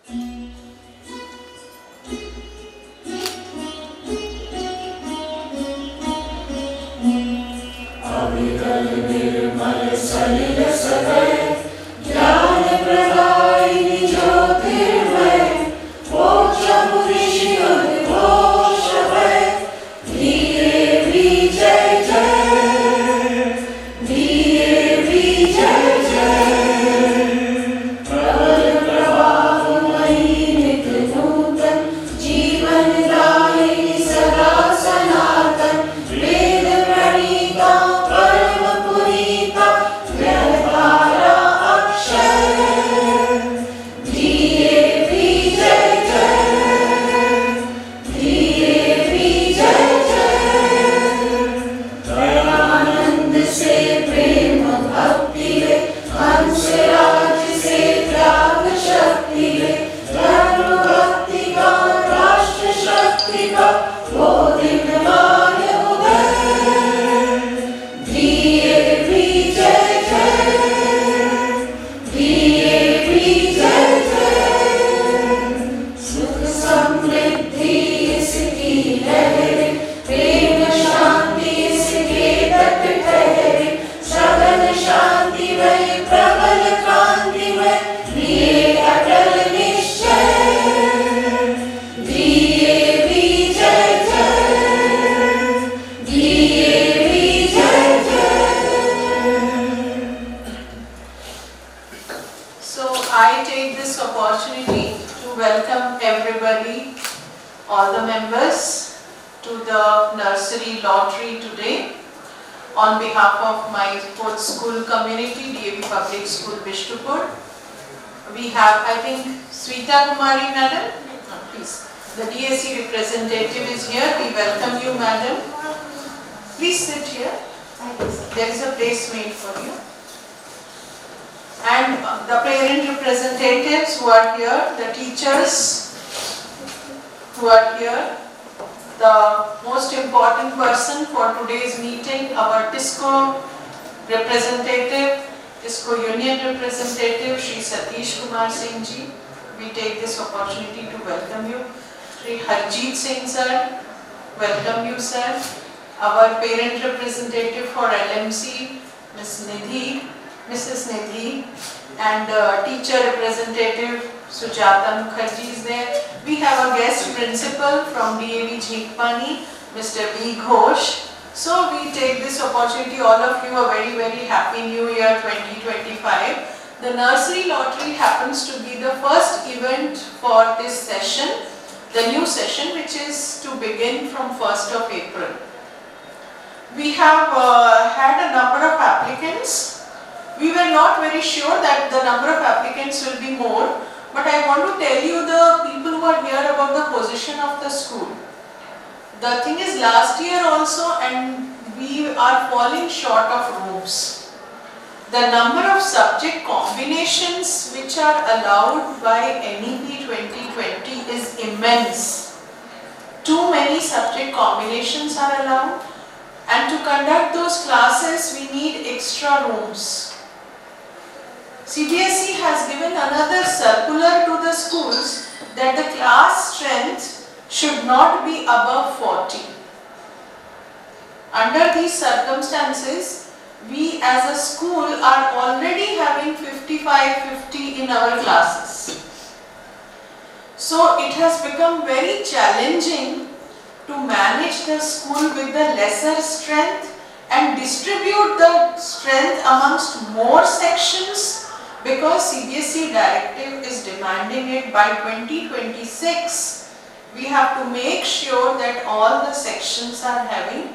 अविकल निर्मल सलिल सदय ज्ञान प्रदायिनी ज्योतिर्मय मोक्षपुरीषि उद्घोष भय धीरे जय जय धीरे जय जय प्रबल प्रभावमयी नित्य नूतन जीवन दायिनी सदा सनातन वेद प्रणीता परम पुनीता व्यवहारा अक्षय धीरे जय जय धीरे जय जय दयानंद से प्रेम भक्ति रे हंसराज से त्याग शक्ति रे धर्म भक्ति का राष्ट्र शक्ति का वो दिनमान उदय धीरे जय जय धीरे जय जय सुख समृद्धि इसकी लहरे प्रेम शांति इसके तट ठहरे सघन शांति वही प्रबल क्रांति में लिए अटल निश्चय धीरे जय जय धीरे जय जय। So I take this opportunity to welcome everybody, all the members, to the nursery lottery today. On behalf of my fourth school community, DAV Public School, Bishnupur, we have, I think, Sweeta Kumari madam, please. The DAC representative is here. We welcome you, madam. Please sit here. There is a place made for you. And the parent representatives who are here, the teachers who are here, the most important person for today's meeting, our TISCO representative, TISCO Union representative, Shri Satish Kumar Singh ji. We take this opportunity to welcome you. Shri Harjeet Singh sir, welcome you sir. Our parent representative for LMC, Mrs. Nidhi, and teacher representative Sujata Mukherjee is there. We have a guest principal from DAV Jhikpani, Mr. V. Ghosh. So we take this opportunity, all of you, a very, very happy new year 2025. The nursery lottery happens to be the first event for this session, the new session, which is to begin from 1st of April. We have had a number of applicants. We were not very sure that the number of applicants will be more, but I want to tell you the people who are here about the position of the school. The thing is, last year also, and we are falling short of rooms. The number of subject combinations which are allowed by NEP 2020 is immense. Too many subject combinations are allowed, and to conduct those classes we need extra rooms. CBSE has given another circular to the schools that the class strength should not be above 40. Under these circumstances, we as a school are already having 55-50 in our classes. So it has become very challenging to manage the school with the lesser strength and distribute the strength amongst more sections, because CBSE directive is demanding it by 2026. We have to make sure that all the sections are having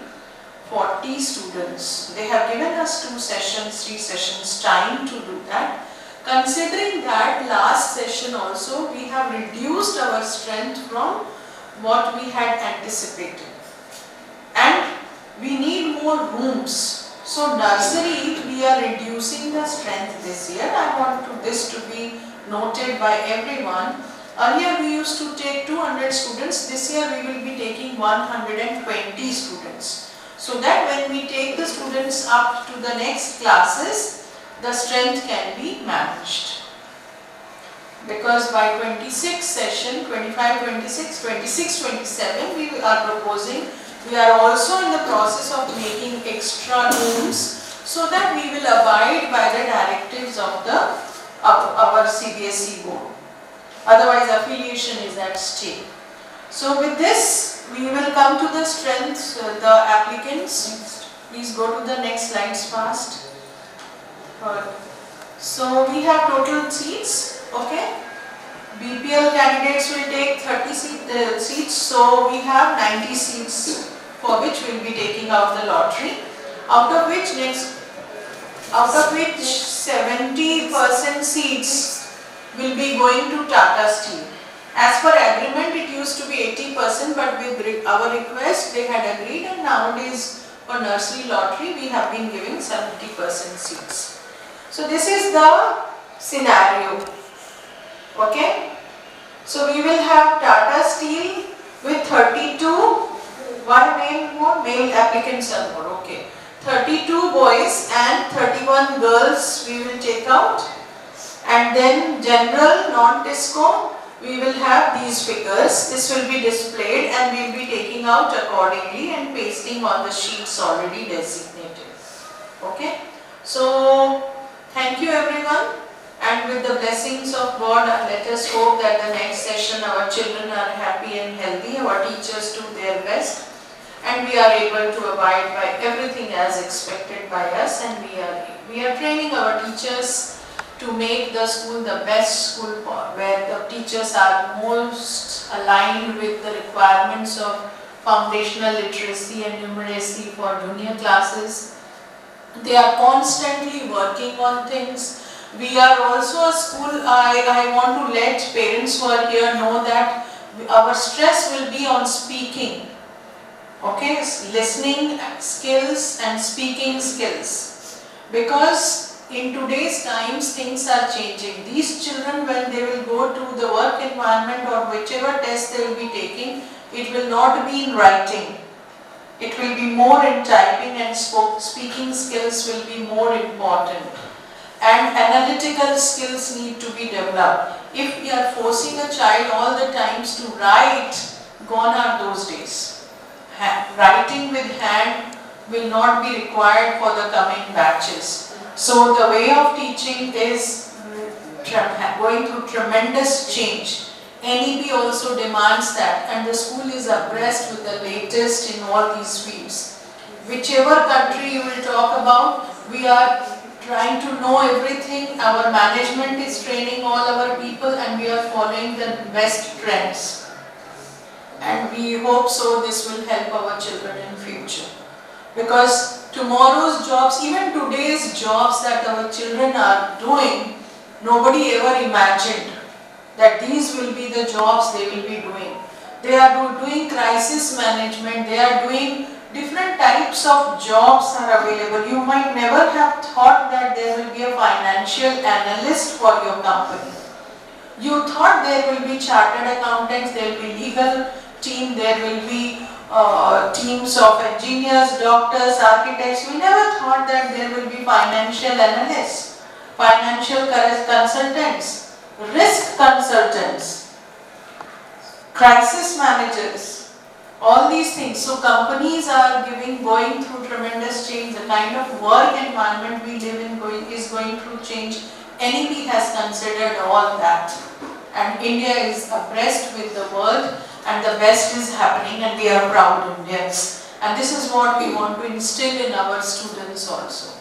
40 students. They have given us 2 sessions, 3 sessions time to do that. Considering that last session also we have reduced our strength from what we had anticipated. And we need more rooms. So nursery, we are reducing the strength this year. I want this to be noted by everyone. Earlier we used to take 200 students. This year we will be taking 120 students. So that when we take the students up to the next classes, the strength can be managed. because by 26 session, 25, 26, 26, 27, we are proposing, we are also in the process of making extra rooms so that we will abide by the directives of our CBSE board. Otherwise, affiliation is at stake. So with this, we will come to the strengths, the applicants. Please go to the next slides fast. So we have total seats, okay. BPL candidates will take 30 seats, so we have 90 seats for which we will be taking out the lottery, out of which 70% seats will be going to Tata Steel. As per agreement, it used to be 80%, but with our request, they had agreed, and nowadays for nursery lottery, we have been giving 70% seats. So this is the scenario, okay. So we will have Tata Steel with 32, one male applicants are more, okay. 32 boys and 31 girls we will take out, and then general, non-disco, we will have these figures. This will be displayed and we will be taking out accordingly and pasting on the sheets already designated. Okay. So, thank you everyone, and with the blessings of God, let us hope that the next session our children are happy and healthy, our teachers do their best, and we are able to abide by everything as expected by us, and we are training our teachers to make the school the best school where the teachers are most aligned with the requirements of foundational literacy and numeracy for junior classes. They are constantly working on things. We are also a school, I want to let parents who are here know that our stress will be on speaking. Okay, listening skills and speaking skills, because in today's times things are changing. These children, when they will go to the work environment or whichever test they will be taking, it will not be in writing. It will be more in typing, and speaking skills will be more important. And analytical skills need to be developed. If we are forcing a child all the times to write, gone are those days. Writing with hand will not be required for the coming batches. So the way of teaching is going through tremendous change. NEP also demands that, and the school is abreast with the latest in all these fields. Whichever country you will talk about, we are trying to know everything. Our management is training all our people, and we are following the best trends. And we hope so this will help our children in future. Because tomorrow's jobs, even today's jobs that our children are doing, nobody ever imagined that these will be the jobs they will be doing. They are doing crisis management, they are doing different types of jobs are available. You might never have thought that there will be a financial analyst for your company. You thought there will be chartered accountants, there will be legal team, there will be teams of engineers, doctors, architects. We never thought that there will be financial analysts, financial consultants, risk consultants, crisis managers, all these things. So companies are going through tremendous change. The kind of work environment we live in is going through change. NEP has considered all that, and India is abreast with the world, and the best is happening, and we are proud Indians. And this is what we want to instill in our students also,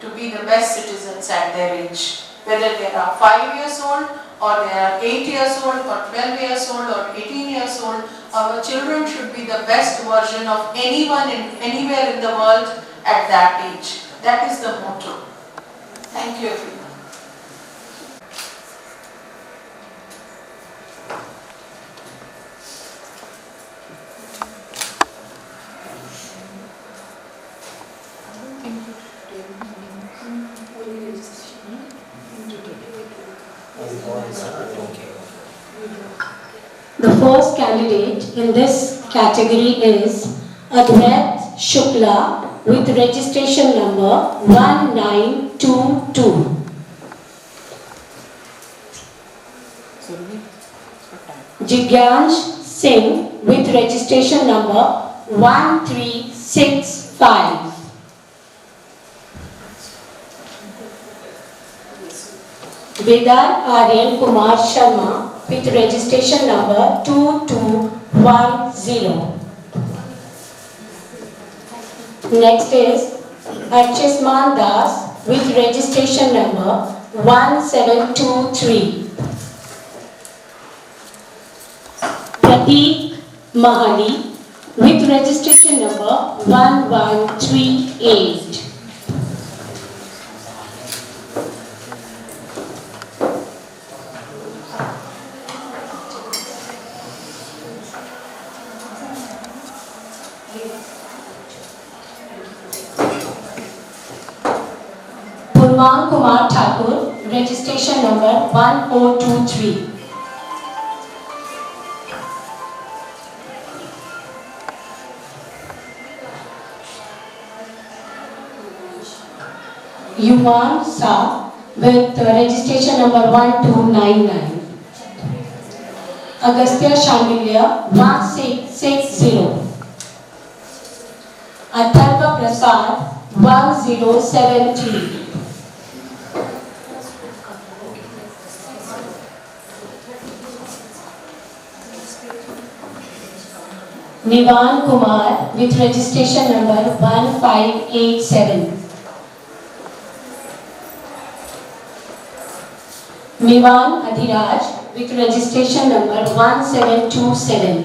to be the best citizens at their age. Whether they are 5 years old, or they are 8 years old, or 12 years old, or 18 years old, our children should be the best version of anyone anywhere in the world at that age. That is the motto. Thank you everyone. The first candidate in this category is Advait Shukla with registration number 1922. Jigyansh Singh with registration number 1365. Vedar Aryan Kumar Sharma with registration number 2210. Next is Archesman Das with registration number 1723. Prateek Mahali with registration number 1138. Purman Kumar Thakur, registration number 1023. Yuman Shah with registration number 1299. Agastya Shandilya 1660. Atharva Prasad 1073. Nivan Kumar with registration number 1587. Mivan Adhiraj with registration number 1727.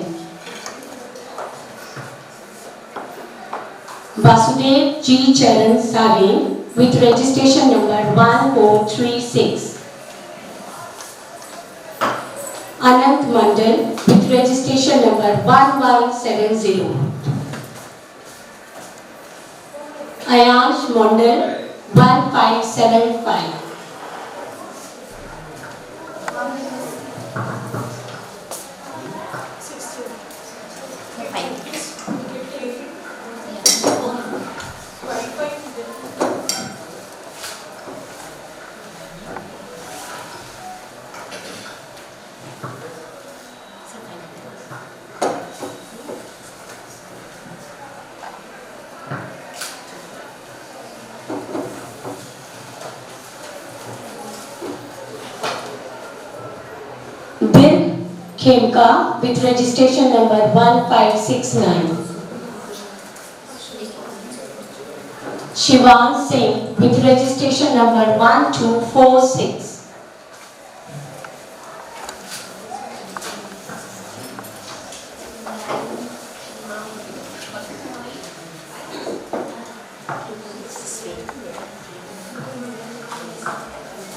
Vasudev G. Charan Savin with registration number 1436. Anant Mandal with registration number 1170. Ayansh Mondal 1575. Dir Khemka with registration number 1569. Shivan Singh with registration number 1246.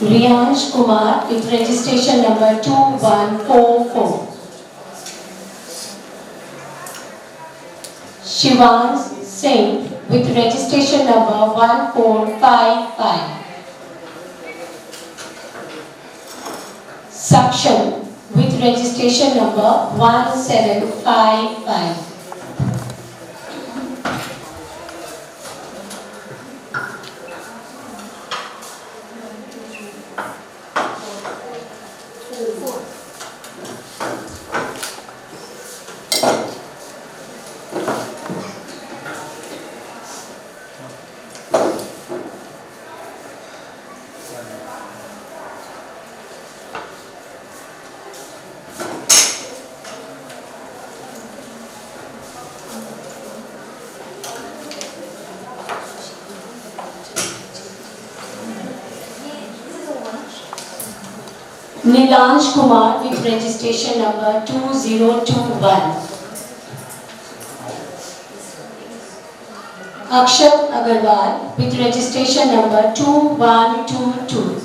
Riyansh Kumar with registration number 2144. Shivan Singh with registration number 1455. Sakshan with registration number 1755. Nilansh Kumar with registration number 2021. Akshat Agarwal with registration number 2122.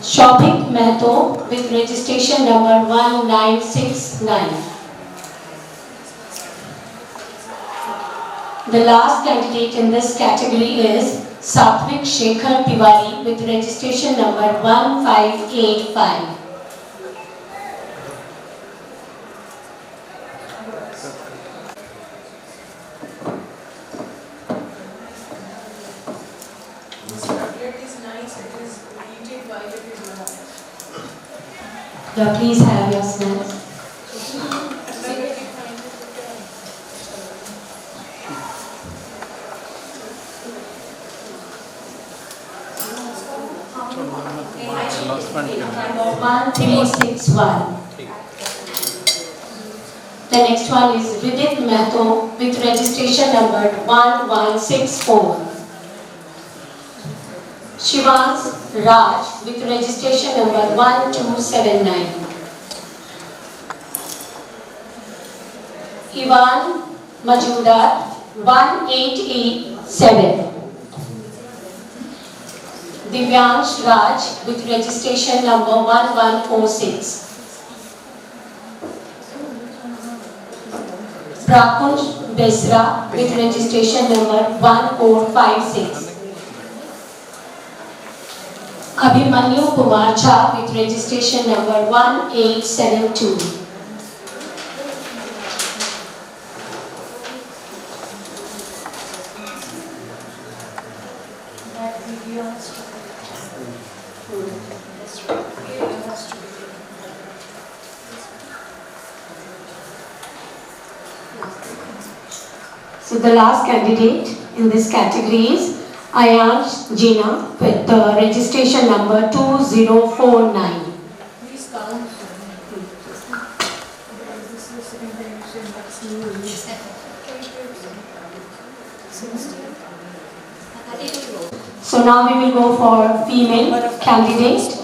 Shobhik Mehto with registration number 1969. The last candidate in this category is Satvik Shekhar Tiwari with registration number 1585. This tablet is Yeah, please have your snacks. Number 1361. The next one is Vidit Mehto with registration number 1164. Shivans Raj with registration number 1279. Ivan Majumdar 1887. Divyansh Raj with registration number 1146. Prakunj Besra with registration number 1456. Abhimanyu Kumar Jha with registration number 1872. So the last candidate in this category is Ayansh Jina with the registration number 2049. Please count. So now we will go for female candidate.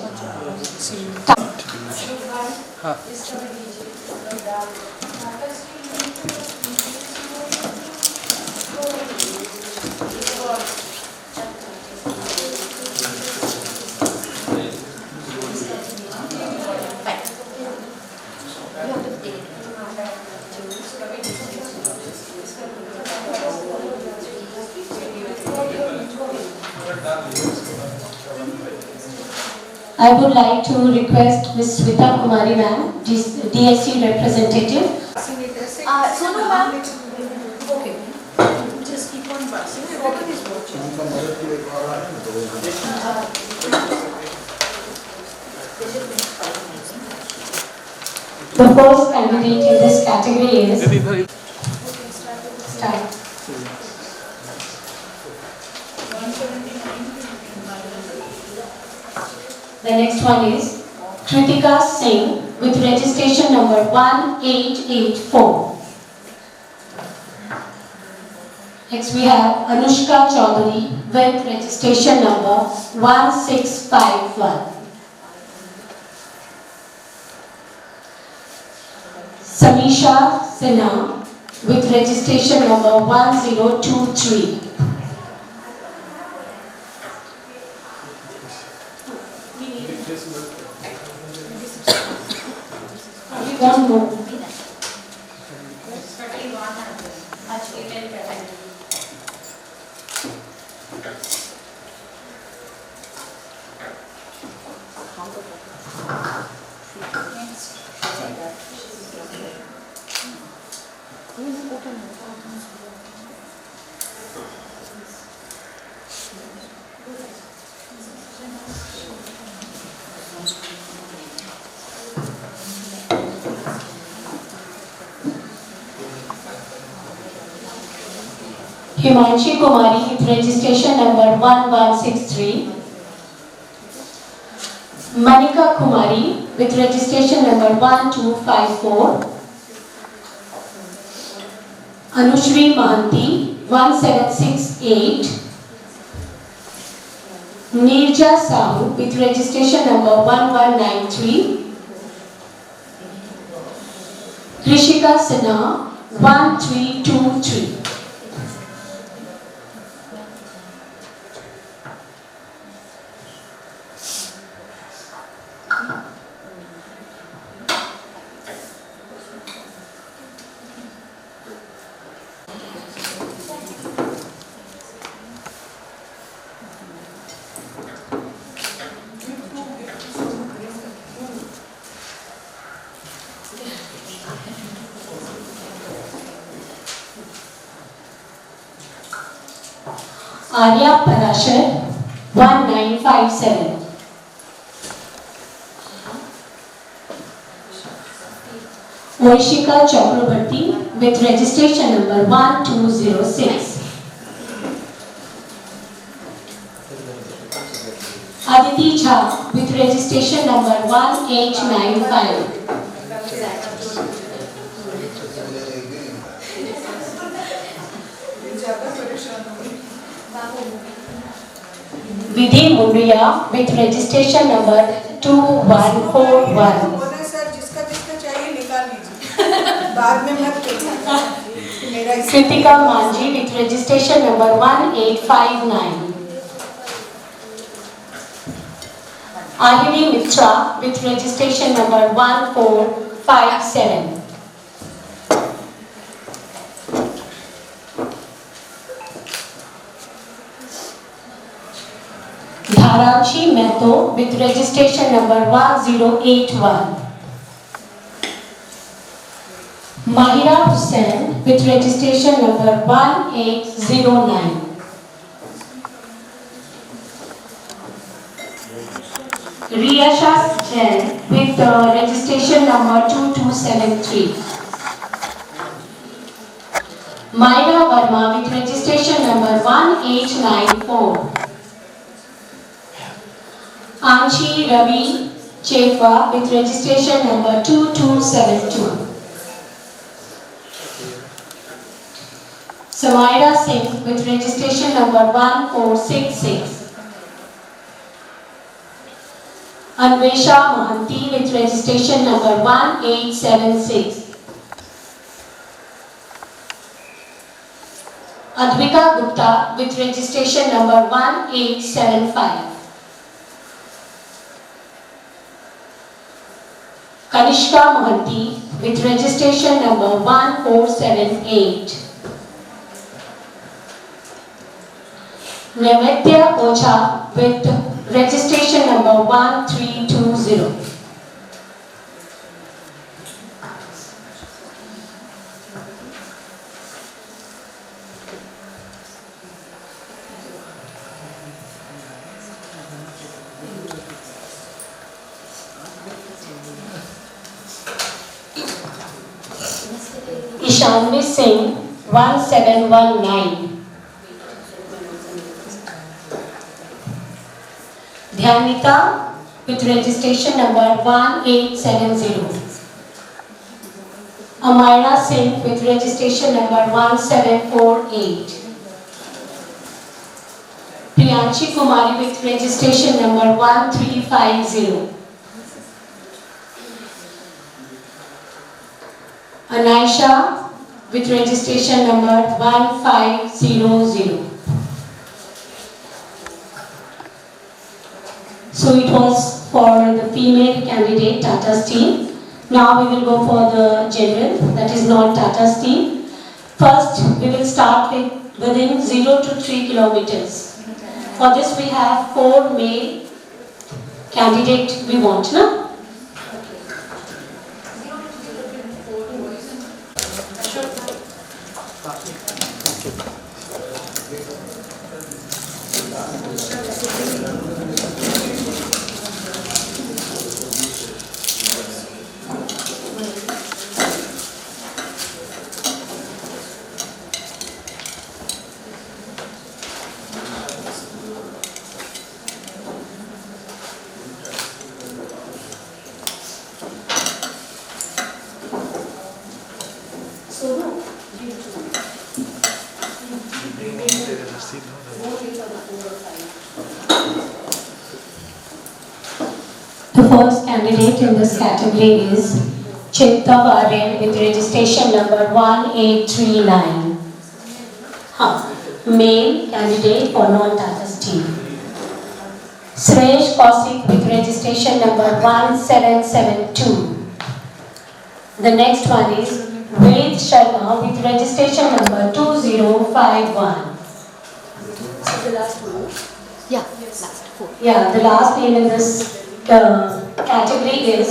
I would like to request Ms. Sweta Kumari ma'am, DSC representative. Sonu ma'am. Okay. Just keep on passing. Everyone is watching. The first candidate in this category is. Start. The next one is Kritika Singh with registration number 1884. Next we have Anushka Chaudhary with registration number 1651. Samisha Sinha with registration number 1023. One more. Himanshi Kumari with registration number 1163. Manika Kumari with registration number 1254. Anushri Mahanti 1768. Nirja Sahu with registration number 1193. Krishika Sinha 1323. Arya Parashar 1957. Moishika Chakrabarti with registration number 1206. Aditi Jha with registration number 1895. Vidhi Mundiya with registration number 2141. Kritika Manji with registration number 1859. Ahidi Mitra with registration number 1457. Dharanshi Mehto with registration number 1081. Mahira Hussain with registration number 1809. Riyasha Jain with registration number 2273. Myra Verma with registration number 1894. Anshi Ravi Chefwa with registration number 2272. Samaira Singh with registration number 1466. Anvesha Mahanti with registration number 1876. Advika Gupta with registration number 1875. Kanishka Mahanti with registration number 1478. Naivedya Ocha with registration number 1320. Ishanvi Singh 1719. Dhyanita with registration number 1870. Amira Singh with registration number 1748. Priyanshi Kumari with registration number 1350. Anaisha with registration number 1500. So it was for the female candidate Tata Steel. Now we will go for the general, that is non-Tata Steel. First we will start with within 0 to 3 kilometers. For this we have 4 male candidates we want, no? The first candidate in this category is Chinta Varyan with registration number 1839. Male candidate for non-Tata Steel. Suresh Kaushik with registration number 1772. The next one is Ved Sharma with registration number 2051. So the last one? Yeah, last 4. Yeah, the last name in this category is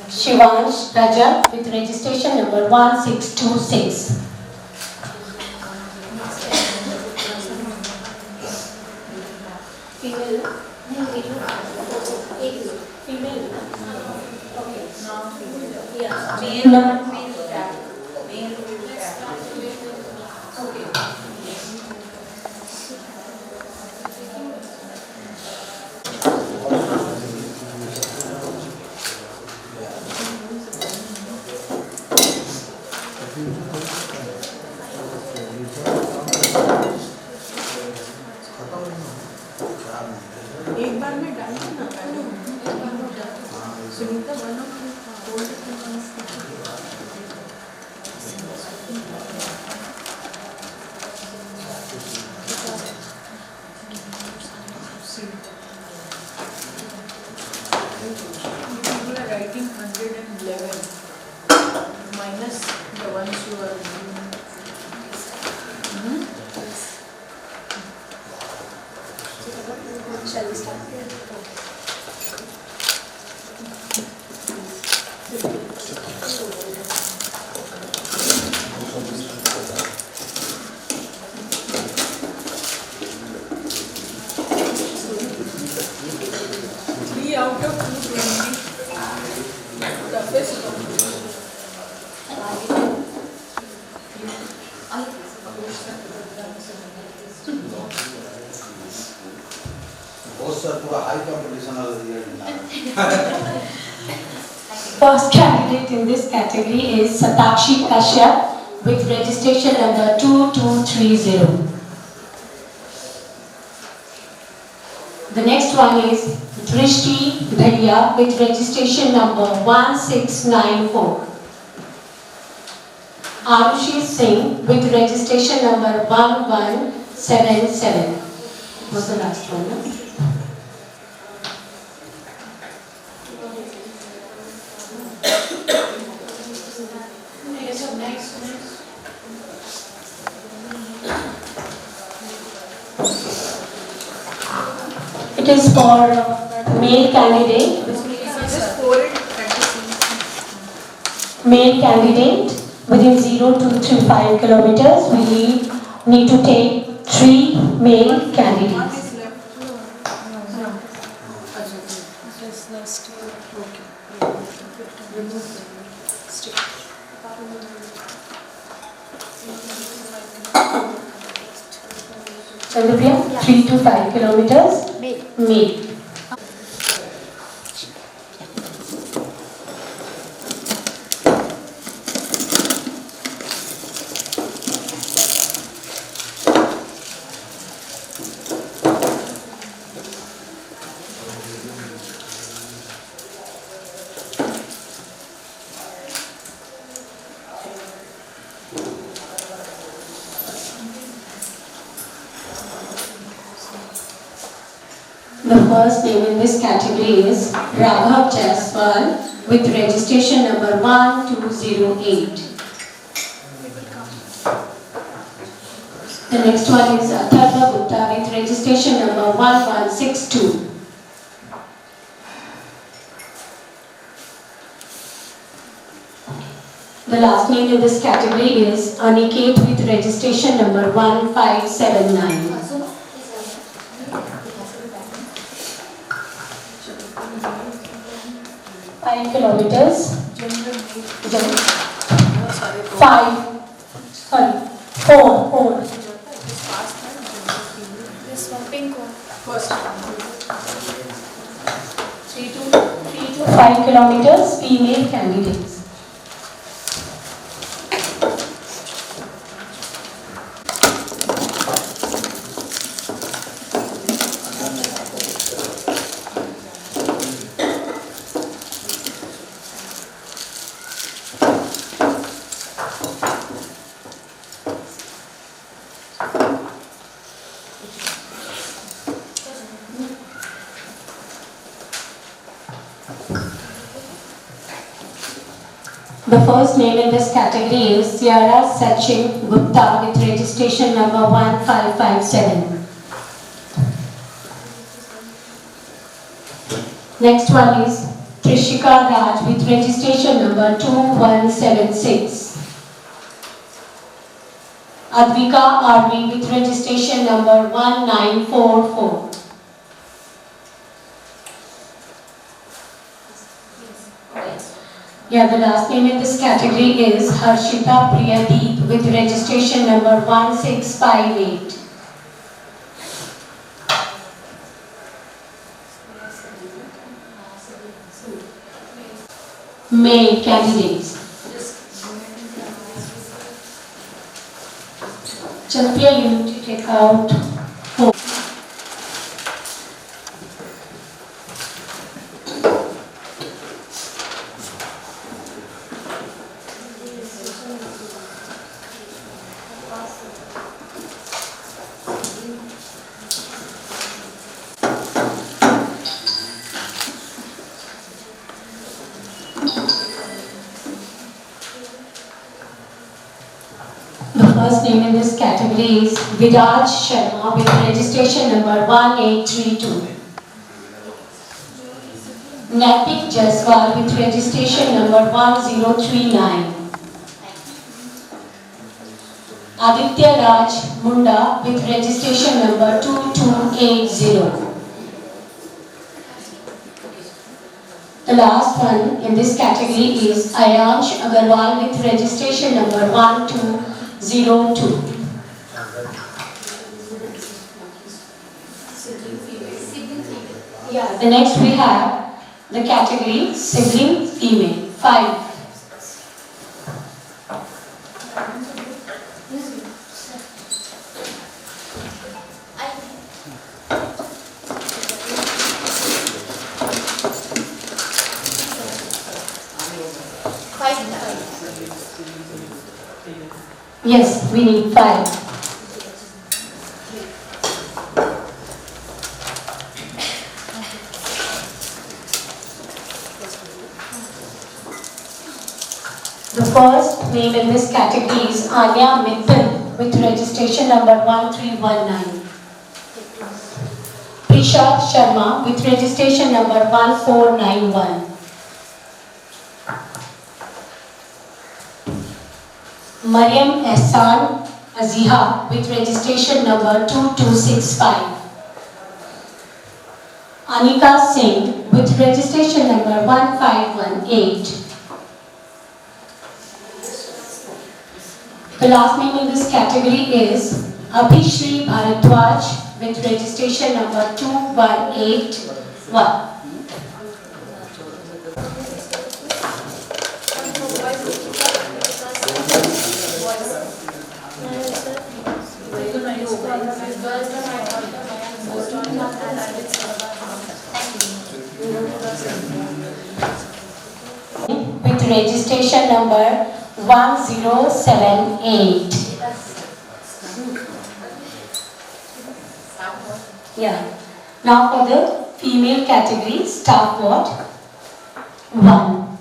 Shivansh Rajat with registration number 1626. Female? Female? Okay. Yeah. Male. No. Male. Okay. एक बार में डाल देना सुनीता बनो people are writing 111 minus the ones who are Shall we start? Three out of 220 toughest पूरा high competition वाला दिया First candidate in this category is Satakshi Kashyap with registration number 2230. The next one is Drishti Bhadia with registration number 1694. Arushi Singh with registration number 1177. Was the last one, no? It is for male candidate. just pour it at the same Male candidate within 0 to 5 kilometers. We need to take 3 male one candidates. is left remove stick Chandriya, 3 to 5 kilometers. Male. The first name in this category is Raghav Jaiswal with registration number 1208. The next one is Atharva Gupta with registration number 1162. The last name in this category is Aniket with registration number 1579. 5 kilometers. Five. Sorry. Four. This one, pink one. first 3 to 5 kilometers. Female candidates. The first name in this category is Ciara Sachin Gupta with registration number 1557. Next one is Trishika Raj with registration number 2176. Advika Arvi with registration number 1944. Yeah, the last name in this category is Harshita Priyadeep with registration number 1658. Male candidates. Chalpiya, you need to take out 4. The first name in this category is Viraj Sharma with registration number 1832. Natik Jaswal with registration number 1039. Aditya Raj Munda with registration number 2280. The last one in this category is Ayansh Agarwal with registration number 1202. Yeah, the next we have the category sibling female 5. Yes, we need 5. The first name in this category is Anya Mithil with registration number 1319. Prishad Sharma with registration number 1491. Mariam Ehsan Aziha with registration number 2265. Anika Singh with registration number 1518. The last name in this category is Abhishri Bharadwaj with registration number 2181. With registration number 1078. Yeah. Now for the female category, staff ward 1.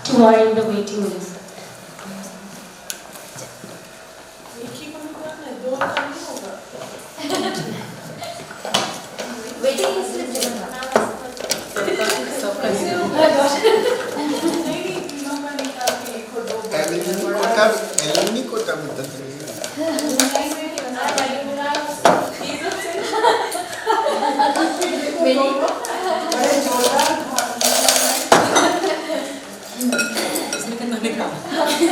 2 are in the waiting list. Waiting list में alumni को तब मदद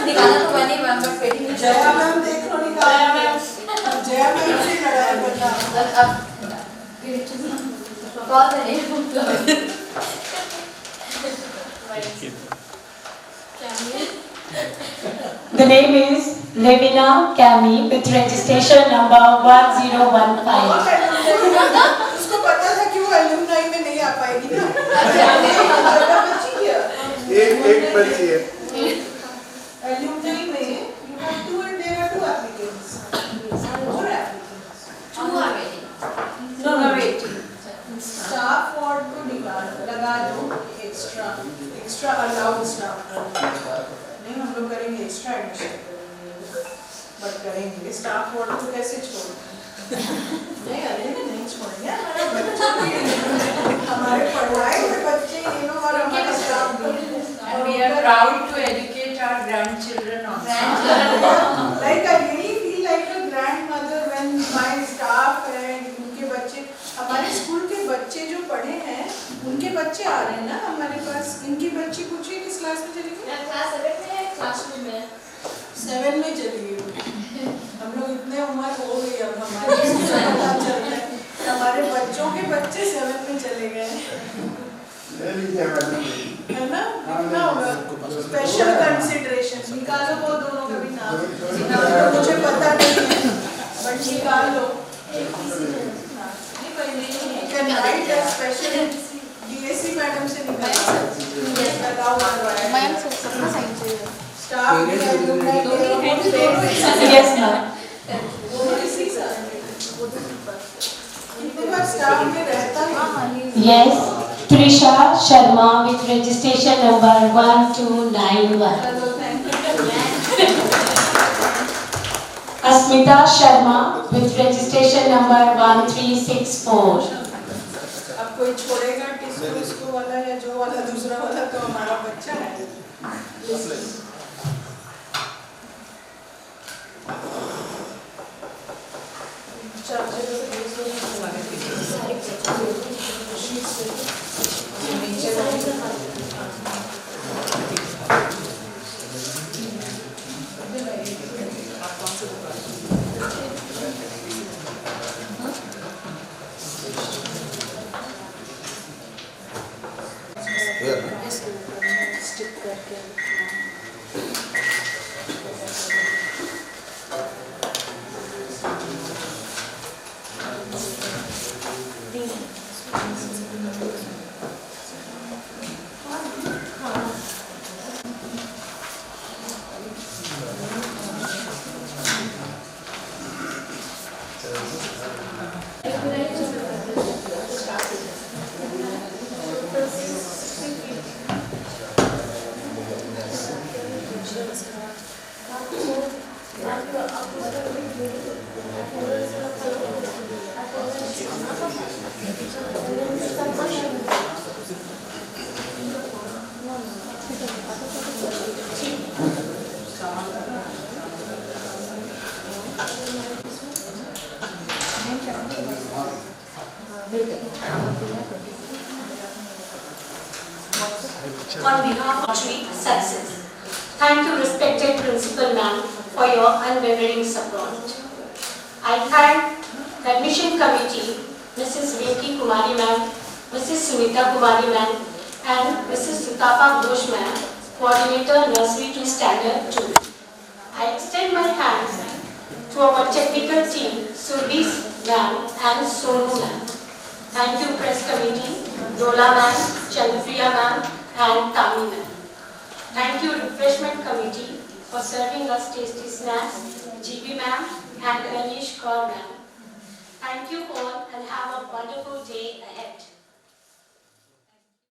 निकाला तो बनी ma'am but waiting में Jaya ma'am देख लो निकाला मैम जया मैम से लड़ाई बता अब कॉल करें The name is Levina Kami with registration number 1015. उसको पता था कि वो एलुमनाई में नहीं आ पाएगी ना एक बची है एलुमनाई में you have two and there are 2 applicants. More applicants. 2 are waiting. No, waiting. Staff ward को निकाल लगा दो extra allowed staff. नहीं हम लोग करेंगे extra admission बट करेंगे staff ward को कैसे छोड़ें? नहीं अरे नहीं छोड़ेंगे हमारे पढ़ाई में बच्चे इन और हमारे staff And we are proud to educate our grandchildren also. Like I really feel like a grandmother when my staff and उनके बच्चे हमारे स्कूल के बच्चे जो पढ़े हैं उनके बच्चे आ रहे हैं ना हमारे पास। इनकी बच्ची पूछिए किस क्लास में चली गई? क्लास 7 में है, क्लासरूम में 7 में चली गई। हम लोग इतने उम्र हो गई अब हमारे पता चल रहा है हमारे बच्चों के बच्चे 7 में चले गए है ना। कितना होगा? स्पेशल कंसिडरेशन निकालो वो दोनों का भी नाम। तो मुझे पता नहीं है बट निकालो। Can write a special DSC madam से निकालो। मैम सबका साइन चाहिए। Staff Yes, ma'am. इतने बार स्टाफ में रहता है। Yes, Trisha Sharma with registration number 1291. Asmita Sharma with registration number 1364. अब कोई छोड़ेगा टिस्को वाला या जो वाला दूसरा वाला तो हमारा बच्चा है। On behalf of Tree Success, thank you respected Principal Ma'am for your unwavering support. I thank the Admission Committee, Mrs. Rinki Kumari Ma'am, Mrs. Sunita Kumari Ma'am and Mrs. Sutapa Ghosh Ma'am, Coordinator Nursery to Standard 2. I extend my thanks to our technical team, Surbhi Ma'am and Sonu Ma'am. Thank you Press Committee, Dola Ma'am, Chandrapriya Ma'am and Tami Ma'am. Thank you Refreshment Committee for serving us tasty snacks, GB Ma'am and Anish Kaur Ma'am. Thank you all and have a wonderful day ahead.